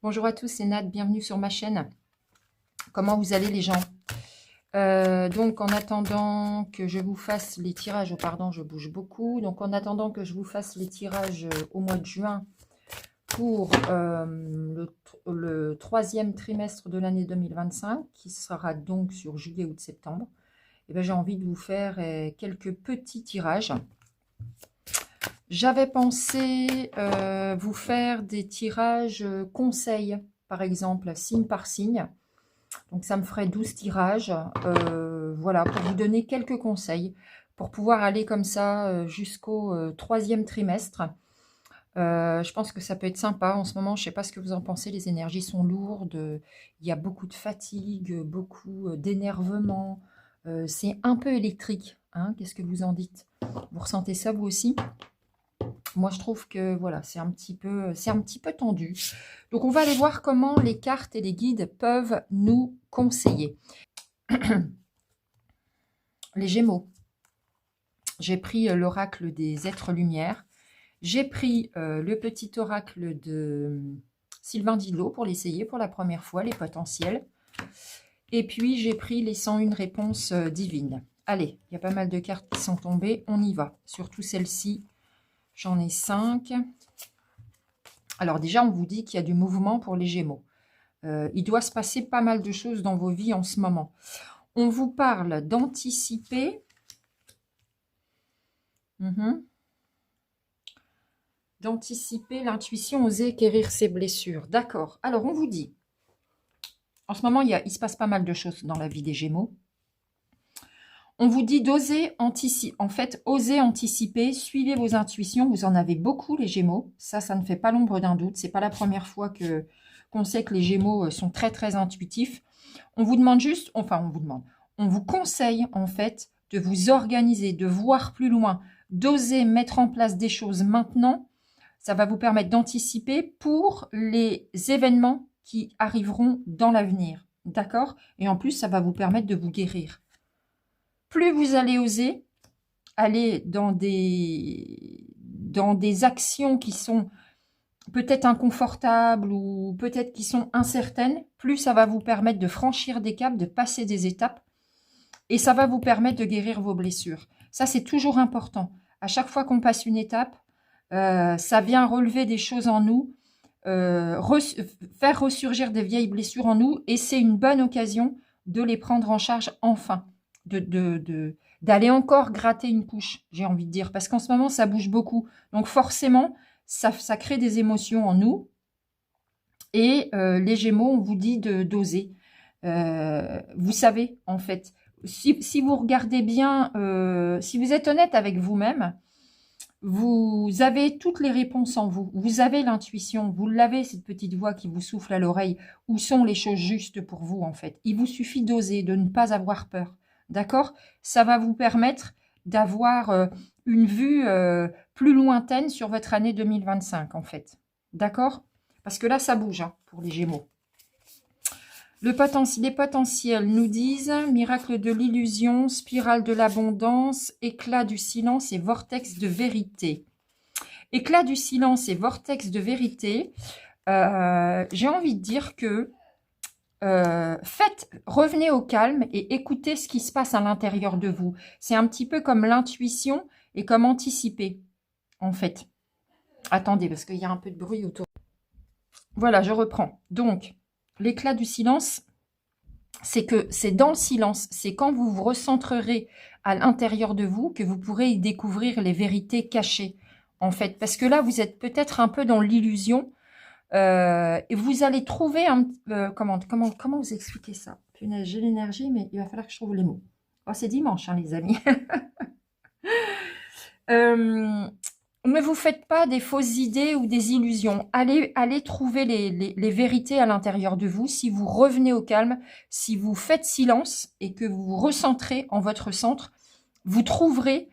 Bonjour à tous, c'est Nat, bienvenue sur ma chaîne. Comment vous allez les gens? Donc en attendant que je vous fasse les tirages, oh, pardon, je bouge beaucoup. Donc en attendant que je vous fasse les tirages au mois de juin pour le troisième trimestre de l'année 2025, qui sera donc sur juillet, août, septembre, et ben, j'ai envie de vous faire quelques petits tirages. J'avais pensé vous faire des tirages conseils, par exemple, signe par signe. Donc, ça me ferait 12 tirages. Voilà, pour vous donner quelques conseils, pour pouvoir aller comme ça jusqu'au troisième trimestre. Je pense que ça peut être sympa. En ce moment, je ne sais pas ce que vous en pensez, les énergies sont lourdes. Il y a beaucoup de fatigue, beaucoup d'énervement. C'est un peu électrique. Hein, qu'est-ce que vous en dites? Vous ressentez ça vous aussi? Moi, je trouve que voilà, c'est un petit peu tendu. Donc, on va aller voir comment les cartes et les guides peuvent nous conseiller. Les Gémeaux. J'ai pris l'oracle des êtres lumière. J'ai pris le petit oracle de Sylvain Didlot pour l'essayer pour la première fois, les potentiels. Et puis, j'ai pris les 101 réponses divines. Allez, il y a pas mal de cartes qui sont tombées. On y va. Surtout celle-ci. J'en ai 5. Alors déjà, on vous dit qu'il y a du mouvement pour les Gémeaux. Il doit se passer pas mal de choses dans vos vies en ce moment. On vous parle d'anticiper. D'anticiper l'intuition, oser guérir ses blessures. D'accord. Alors, on vous dit, en ce moment, il se passe pas mal de choses dans la vie des Gémeaux. On vous dit d'oser anticiper. En fait, oser anticiper, suivez vos intuitions. Vous en avez beaucoup, les Gémeaux. Ça ne fait pas l'ombre d'un doute. C'est pas la première fois qu'on sait que les Gémeaux sont très, très intuitifs. On vous demande juste, enfin, on vous conseille, en fait, de vous organiser, de voir plus loin, d'oser mettre en place des choses maintenant. Ça va vous permettre d'anticiper pour les événements qui arriveront dans l'avenir. D'accord? Et en plus, ça va vous permettre de vous guérir. Plus vous allez oser aller dans des actions qui sont peut-être inconfortables ou peut-être qui sont incertaines, plus ça va vous permettre de franchir des caps, de passer des étapes et ça va vous permettre de guérir vos blessures. Ça, c'est toujours important. À chaque fois qu'on passe une étape, ça vient relever des choses en nous, faire ressurgir des vieilles blessures en nous et c'est une bonne occasion de les prendre en charge enfin. D'aller encore gratter une couche, j'ai envie de dire, parce qu'en ce moment, ça bouge beaucoup. Donc forcément, ça crée des émotions en nous. Et les Gémeaux, on vous dit d'oser. Vous savez, en fait, si vous regardez bien, si vous êtes honnête avec vous-même, vous avez toutes les réponses en vous. Vous avez l'intuition, vous l'avez, cette petite voix qui vous souffle à l'oreille. Où sont les choses justes pour vous, en fait? Il vous suffit d'oser, de ne pas avoir peur. D'accord? Ça va vous permettre d'avoir une vue plus lointaine sur votre année 2025, en fait. D'accord? Parce que là, ça bouge hein, pour les Gémeaux. Les potentiels nous disent miracle de l'illusion, spirale de l'abondance, éclat du silence et vortex de vérité. Éclat du silence et vortex de vérité, j'ai envie de dire que revenez au calme et écoutez ce qui se passe à l'intérieur de vous. C'est un petit peu comme l'intuition et comme anticiper, en fait. Attendez, parce qu'il y a un peu de bruit autour. Voilà, je reprends. Donc, l'éclat du silence, c'est que c'est dans le silence, c'est quand vous vous recentrerez à l'intérieur de vous que vous pourrez y découvrir les vérités cachées, en fait. Parce que là, vous êtes peut-être un peu dans l'illusion et vous allez trouver comment vous expliquer ça? Punaise, j'ai l'énergie, mais il va falloir que je trouve les mots. Oh, c'est dimanche, hein, les amis. Ne vous faites pas des fausses idées ou des illusions. Allez trouver les vérités à l'intérieur de vous. Si vous revenez au calme, si vous faites silence et que vous vous recentrez en votre centre, vous trouverez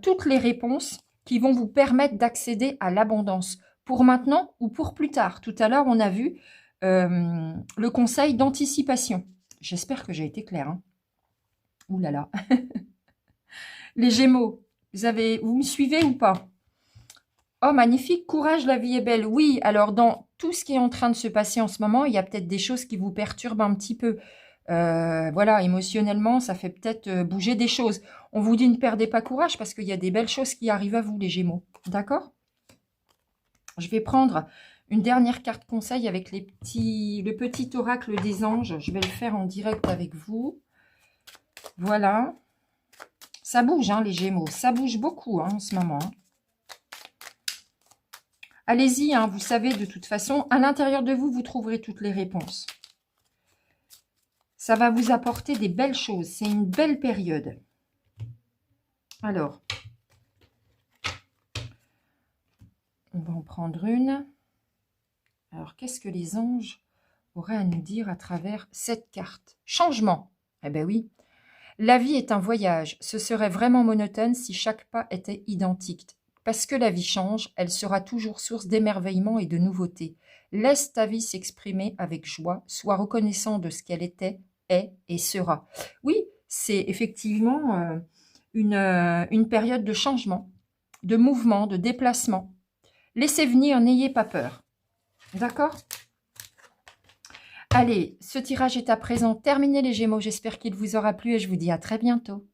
toutes les réponses qui vont vous permettre d'accéder à l'abondance. Pour maintenant ou pour plus tard. Tout à l'heure, on a vu le conseil d'anticipation. J'espère que j'ai été claire. Hein. Ouh là là. Les Gémeaux, vous me suivez ou pas? Oh, magnifique, courage, la vie est belle. Oui, alors dans tout ce qui est en train de se passer en ce moment, il y a peut-être des choses qui vous perturbent un petit peu. Voilà, émotionnellement, ça fait peut-être bouger des choses. On vous dit ne perdez pas courage parce qu'il y a des belles choses qui arrivent à vous, les Gémeaux. D'accord? Je vais prendre une dernière carte conseil avec le petit oracle des anges. Je vais le faire en direct avec vous. Voilà. Ça bouge, hein, les Gémeaux. Ça bouge beaucoup hein, en ce moment. Allez-y, hein, vous savez, de toute façon, à l'intérieur de vous, vous trouverez toutes les réponses. Ça va vous apporter des belles choses. C'est une belle période. Alors, on va en prendre une. Alors, qu'est-ce que les anges auraient à nous dire à travers cette carte? Changement. Eh bien oui. La vie est un voyage. Ce serait vraiment monotone si chaque pas était identique. Parce que la vie change, elle sera toujours source d'émerveillement et de nouveautés. Laisse ta vie s'exprimer avec joie. Sois reconnaissant de ce qu'elle était, est et sera. Oui, c'est effectivement une période de changement, de mouvement, de déplacement. Laissez venir, n'ayez pas peur. D'accord? Allez, ce tirage est à présent terminé les Gémeaux. J'espère qu'il vous aura plu et je vous dis à très bientôt.